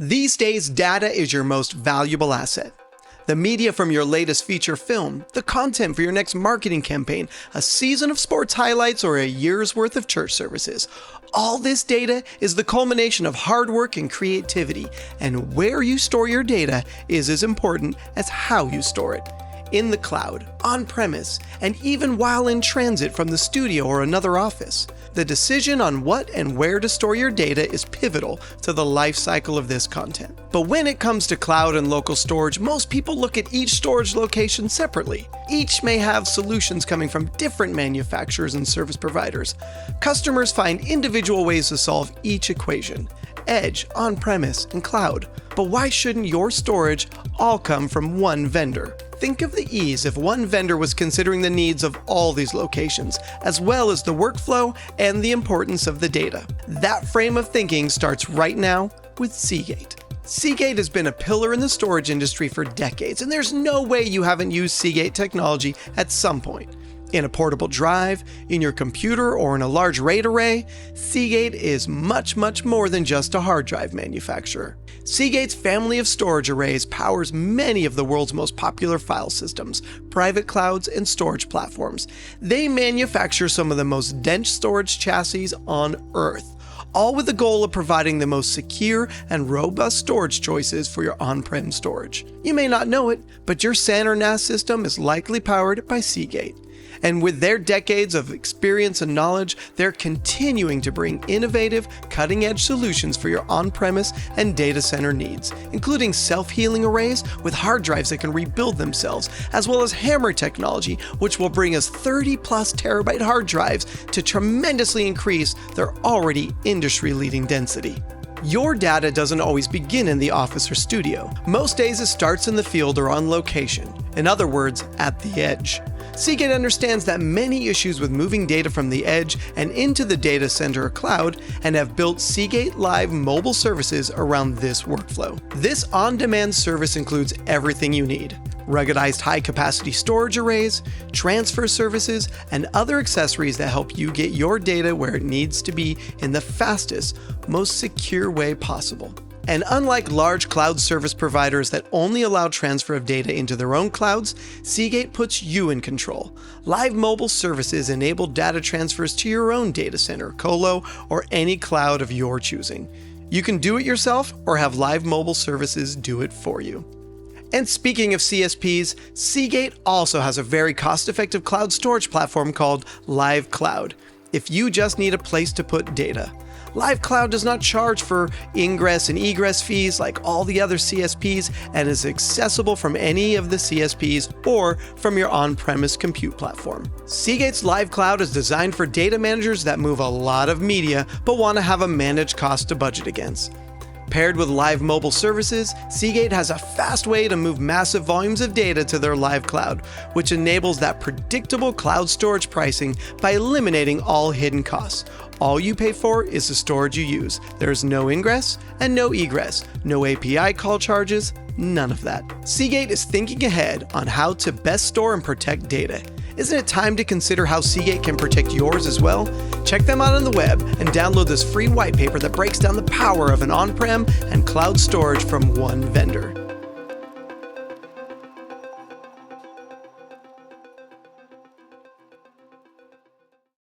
These days, data is your most valuable asset. The media from your latest feature film, the content for your next marketing campaign, a season of sports highlights, or a year's worth of church services. All this data is the culmination of hard work and creativity, and where you store your data is as important as how you store it. In the cloud, on-premise, and even while in transit from the studio or another office. The decision on what and where to store your data is pivotal to the life cycle of this content. But when it comes to cloud and local storage, most people look at each storage location separately. Each may have solutions coming from different manufacturers and service providers. Customers find individual ways to solve each equation: edge, on-premise, and cloud. But why shouldn't your storage all come from one vendor? Think of the ease if one vendor was considering the needs of all these locations, as well as the workflow and the importance of the data. That frame of thinking starts right now with Seagate. Seagate has been a pillar in the storage industry for decades, and there's no way you haven't used Seagate technology at some point. In a portable drive, in your computer, or in a large RAID array, Seagate is much more than just a hard drive manufacturer. Seagate's family of storage arrays powers many of the world's most popular file systems, private clouds, and storage platforms. They manufacture some of the most dense storage chassis on Earth, all with the goal of providing the most secure and robust storage choices for your on-prem storage. You may not know it, but your SAN or NAS system is likely powered by Seagate. And with their decades of experience and knowledge, they're continuing to bring innovative, cutting-edge solutions for your on-premise and data center needs, including self-healing arrays with hard drives that can rebuild themselves, as well as HAMR technology, which will bring us 30+ terabyte hard drives to tremendously increase their already industry-leading density. Your data doesn't always begin in the office or studio. Most days it starts in the field or on location. In other words, at the edge. Seagate understands that many issues with moving data from the edge and into the data center or cloud, and have built Seagate Live mobile services around this workflow. This on-demand service includes everything you need: ruggedized high-capacity storage arrays, transfer services, and other accessories that help you get your data where it needs to be in the fastest, most secure way possible. And unlike large cloud service providers that only allow transfer of data into their own clouds, Seagate puts you in control. Live mobile services enable data transfers to your own data center, colo, or any cloud of your choosing. You can do it yourself or have Live mobile services do it for you. And speaking of CSPs, Seagate also has a very cost-effective cloud storage platform called Live Cloud, if you just need a place to put data. Live Cloud does not charge for ingress and egress fees like all the other CSPs, and is accessible from any of the CSPs or from your on-premise compute platform. Seagate's Live Cloud is designed for data managers that move a lot of media but want to have a managed cost to budget against. Paired with Live mobile services, Seagate has a fast way to move massive volumes of data to their Live Cloud, which enables that predictable cloud storage pricing by eliminating all hidden costs. All you pay for is the storage you use. There is no ingress and no egress, no API call charges, none of that. Seagate is thinking ahead on how to best store and protect data. Isn't it time to consider how Seagate can protect yours as well? Check them out on the web and download this free white paper that breaks down the power of an on-prem and cloud storage from one vendor.